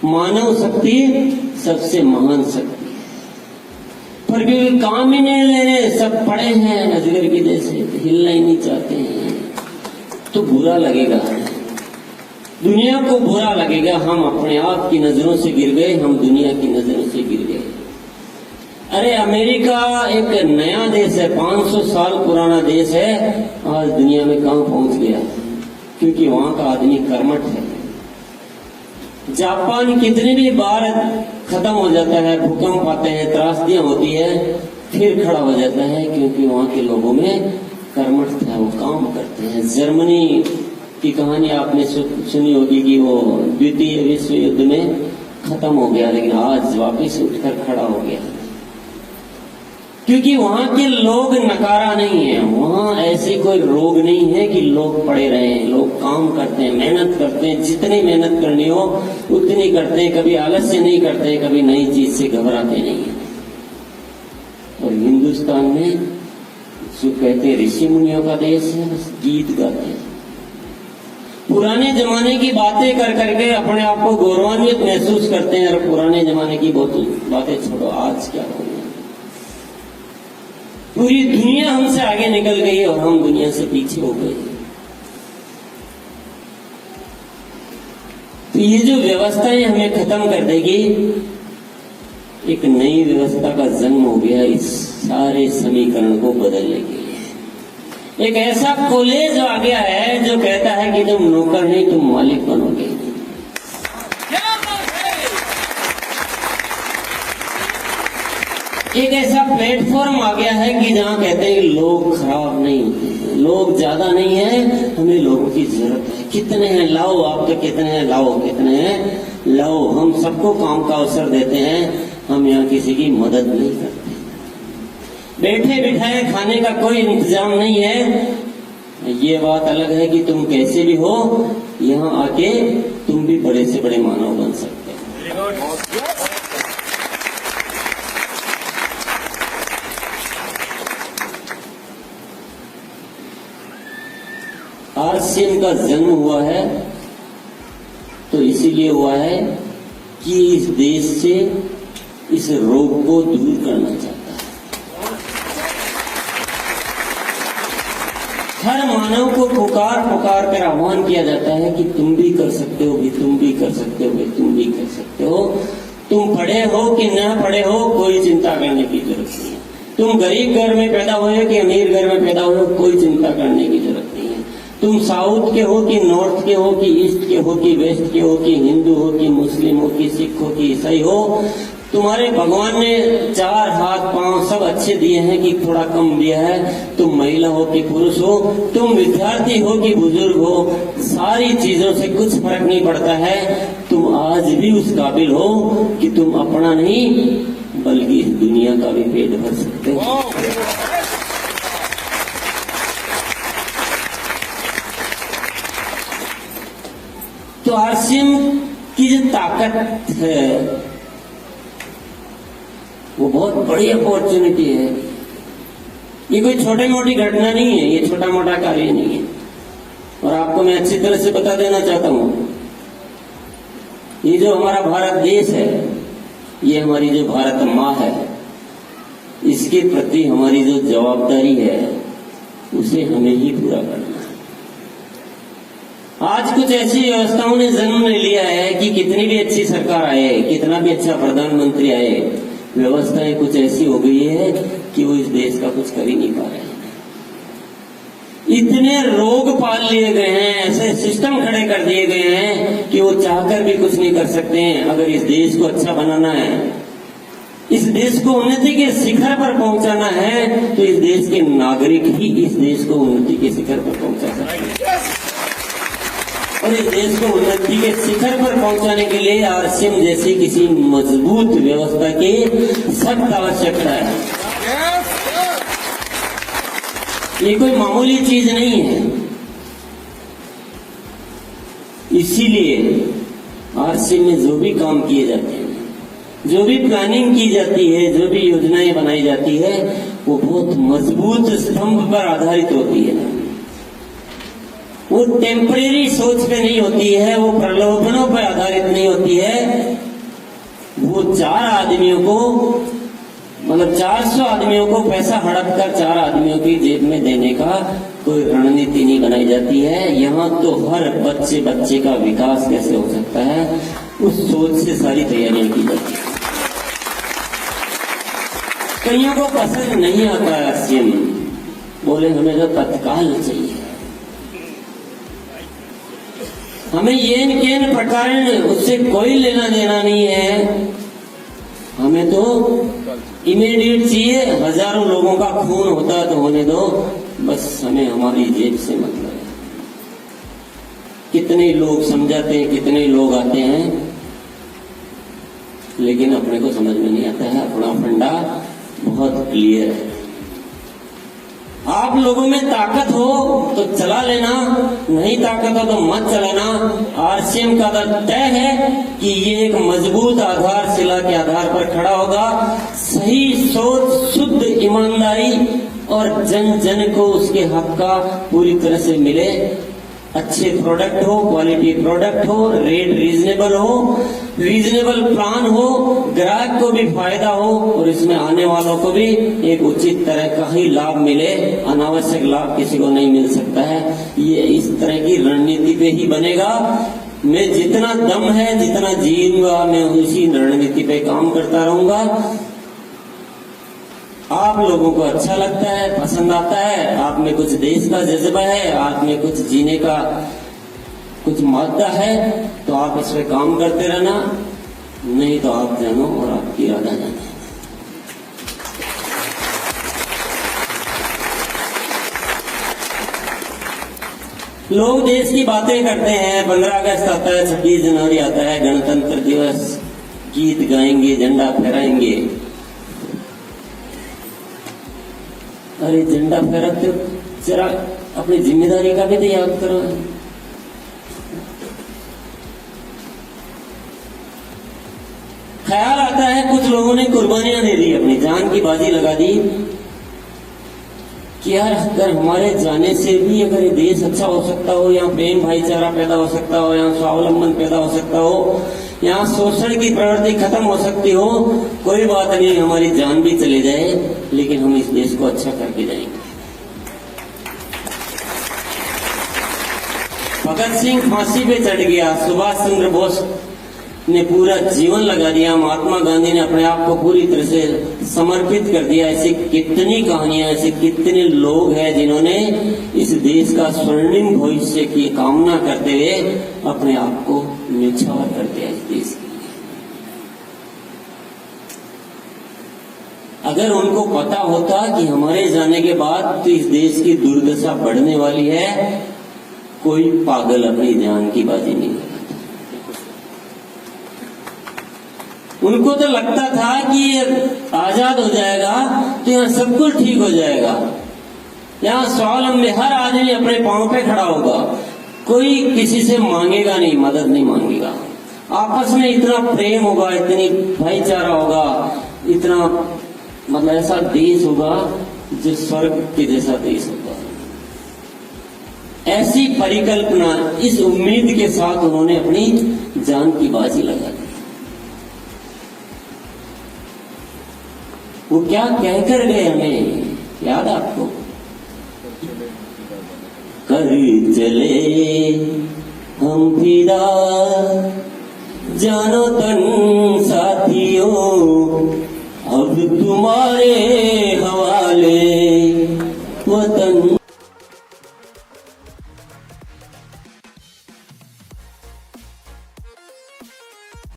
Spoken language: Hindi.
मानव शक्ति सबसे महान शक्ति है, पर क्योंकि काम ही नहीं ले रहे, सब पड़े हैं अजगर की जैसे, हिलना ही नहीं चाहते हैं, तो बुरा लगेगा, दुनिया को बुरा लगेगा। हम अपने आप की नजरों से गिर गए, हम दुनिया की नजरों से गिर गए। अरे अमेरिका एक नया देश है, 500 साल पुराना देश है, आज दुनिया में कहां पहुंच गया? क्योंकि वहां का आदमी कर्मठ है। जापान कितनी भी बार खत्म हो जाता है, भूकंप आते हैं, त्रासदियां होती है, फिर खड़ा हो जाता है, क्योंकि वहां के लोगों में कर्मठ है, वो काम करते हैं। जर्मनी की कहानी आपने सुनी होगी कि वो द्वितीय विश्व युद्ध में खत्म हो गया, लेकिन आज वापस उठकर खड़ा हो गया, क्योंकि वहां के लोग नकारा नहीं है। वहां ऐसी कोई रोग नहीं है कि लोग पड़े रहे, लोग काम करते हैं, मेहनत करते हैं, जितनी मेहनत करनी हो उतनी करते हैं, कभी आलस्य नहीं करते, कभी नई चीज से घबराते नहीं है। और हिंदुस्तान में जो कहते हैं ऋषि मुनियों का देश है, बस गीत गाते हैं, पुराने जमाने की बातें कर करके अपने आप को गौरवान्वित महसूस करते हैं। और पुराने जमाने की बातें छोड़ो, आज क्या हो, पूरी दुनिया हमसे आगे निकल गई और हम दुनिया से पीछे हो गए। तो ये जो व्यवस्थाएं हमें खत्म कर देगी, एक नई व्यवस्था का जन्म हो गया इस सारे समीकरण को बदलने के लिए। एक ऐसा कॉलेज आ गया है जो कहता है कि तुम नौकर नहीं, तुम मालिक बनोगे। एक ऐसा प्लेटफॉर्म आ गया है कि जहां कहते हैं कि लोग खराब नहीं होते, लोग ज्यादा नहीं है, हमें लोगों की जरूरत है। कितने हैं लाओ, आप तो कितने हैं लाओ, कितने हैं लाओ। हम सबको काम का अवसर देते हैं, हम यहाँ किसी की मदद नहीं करते। बैठे बिठाए खाने का कोई इंतजाम नहीं है। ये बात अलग है कि तुम कैसे भी हो, यहाँ आके तुम भी बड़े से बड़े मानव बन सकते हो। आरसीएम का जन्म हुआ है तो इसीलिए हुआ है कि इस देश से इस रोग को दूर करना चाहता है। हर मानव को पुकार पुकार कर आह्वान किया जाता है कि तुम भी कर सकते हो, भी तुम भी कर सकते हो, भी तुम भी कर सकते हो। तुम पढ़े हो कि न पढ़े हो, कोई चिंता करने की जरूरत नहीं है। तुम गरीब घर में पैदा हुए कि अमीर घर में पैदा हुए, कोई चिंता करने की जरूरत नहीं है। तुम साउथ के हो कि नॉर्थ के हो कि ईस्ट के हो कि वेस्ट के हो कि हिंदू हो कि मुस्लिम हो कि सिख हो कि ईसाई हो, तुम्हारे भगवान ने 4 हाथ पांव सब अच्छे दिए हैं कि थोड़ा कम दिया है। तुम महिला हो कि पुरुष हो, तुम विद्यार्थी हो कि बुजुर्ग हो, सारी चीजों से कुछ फर्क नहीं पड़ता है। तुम आज भी उस काबिल हो कि तुम अपना नहीं बल्कि इस दुनिया का भी पेट भर सकते हो। तो आरसीएम की जो ताकत है वो बहुत बड़ी अपॉर्चुनिटी है। ये कोई छोटी मोटी घटना नहीं है, ये छोटा मोटा कार्य नहीं है। और आपको मैं अच्छी तरह से बता देना चाहता हूं, ये जो हमारा भारत देश है, ये हमारी जो भारत माँ है, इसके प्रति हमारी जो जवाबदारी है उसे हमें ही पूरा करना है। आज कुछ ऐसी व्यवस्थाओं ने जन्म ले लिया है कि कितनी भी अच्छी सरकार आए, कितना भी अच्छा प्रधानमंत्री आए, व्यवस्थाएं कुछ ऐसी हो गई है कि वो इस देश का कुछ कर ही नहीं पा रहे हैं। इतने रोग पाल लिए गए हैं, ऐसे सिस्टम खड़े कर दिए गए हैं कि वो चाहकर भी कुछ नहीं कर सकते हैं। अगर इस देश को अच्छा बनाना है, इस देश को उन्नति के शिखर पर पहुंचाना है, तो इस देश के नागरिक ही इस देश को उन्नति के शिखर पर पहुंचा सकते हैं। और इस देश को उन्नति के शिखर पर पहुंचाने के लिए आरसीएम जैसी किसी मजबूत व्यवस्था की सख्त आवश्यकता है। ये कोई मामूली चीज नहीं है। इसीलिए आरसीएम में जो भी काम किए जाते हैं, जो भी प्लानिंग की जाती है, जो भी योजनाएं बनाई जाती है, वो बहुत मजबूत स्तंभ पर आधारित होती है। वो टेम्परेरी सोच पे नहीं होती है, वो प्रलोभनों पर आधारित नहीं होती है, 4 आदमियों को, मतलब 400 आदमियों को पैसा हड़प कर 4 आदमियों की जेब में देने का कोई रणनीति नहीं बनाई जाती है। यहाँ तो हर बच्चे का विकास कैसे हो सकता है, उस सोच से सारी तैयारियां की जाती है। कईयों को पसंद नहीं आता है आरसीएम, बोले हमें तो तत्काल चाहिए, हमें येन केन प्रकार उससे कोई लेना देना नहीं है, हमें तो इमीडिएट चाहिए। हजारों लोगों का खून होता है तो होने दो, बस हमें हमारी जेब से मतलब है। कितने लोग समझाते हैं, कितने लोग आते हैं, लेकिन अपने को समझ में नहीं आता है। अपना फंडा बहुत क्लियर है। आप लोगों में ताकत हो तो चला लेना, नहीं ताकत हो तो मत चलाना। आरसीएम का तय है कि ये एक मजबूत आधारशिला के आधार पर खड़ा होगा। सही सोच, शुद्ध ईमानदारी और जन जन को उसके हक का पूरी तरह से मिले। अच्छे प्रोडक्ट हो, क्वालिटी प्रोडक्ट हो, रेट रीजनेबल हो, रीजनेबल प्लान हो, ग्राहक को भी फायदा हो और इसमें आने वालों को भी एक उचित तरह का ही लाभ मिले। अनावश्यक लाभ किसी को नहीं मिल सकता है। ये इस तरह की रणनीति पे ही बनेगा। मैं जितना दम है, जितना जीऊंगा, मैं उसी रणनीति पे काम करता रहूंगा। आप लोगों को अच्छा लगता है, पसंद आता है, आप में कुछ देश का जज्बा है, आप में कुछ जीने का कुछ मादा है, तो आप इस पे काम करते रहना, नहीं तो आप जानो और आपकी इरादा जाने। लोग देश की बातें करते हैं, 15 अगस्त आता है, 26 जनवरी आता है, गणतंत्र दिवस, गीत गाएंगे, झंडा फहराएंगे। अरे झंडा फहराते जरा अपनी जिम्मेदारी का भी तो याद करो। ख्याल आता है कुछ लोगों ने कुर्बानियां दे दी, अपनी जान की बाजी लगा दी कि यार अगर हमारे जाने से भी अगर ये देश अच्छा हो सकता हो, यहाँ प्रेम भाईचारा पैदा हो सकता हो, यहाँ स्वावलंबन पैदा हो सकता हो, यहाँ शोषण की प्रवृत्ति खत्म हो सकती हो, कोई बात नहीं, हमारी जान भी चले जाए लेकिन हम इस देश को अच्छा करके जाएंगे। भगत सिंह फांसी पे चढ़ गया, सुभाष चंद्र बोस ने पूरा जीवन लगा दिया, महात्मा गांधी ने अपने आप को पूरी तरह से समर्पित कर दिया। ऐसी कितनी कहानियां, ऐसे कितने लोग हैं जिन्होंने इस देश का स्वर्णिम भविष्य की कामना करते हुए अपने आप को न्यौछावर कर दिया इस देश के लिए। अगर उनको पता होता कि हमारे जाने के बाद तो इस देश की दुर्दशा बढ़ने वाली है, कोई पागल अपनी जान की बाजी नहीं लगाता। उनको तो लगता था कि ये आजाद हो जाएगा तो यहाँ सब कुछ ठीक हो जाएगा, यहाँ स्वावलंबी हर आदमी अपने पांव पे खड़ा होगा, कोई किसी से मांगेगा नहीं, मदद नहीं मांगेगा, आपस में इतना प्रेम होगा, इतनी भाईचारा होगा, इतना मतलब ऐसा देश होगा जो स्वर्ग के जैसा देश होगा। ऐसी परिकल्पना, इस उम्मीद के साथ उन्होंने अपनी जान की बाजी लगा दी। वो क्या कहकर गए हमें याद आपको? कर चले हम फिदा जानो तन साथियों, अब तुम्हारे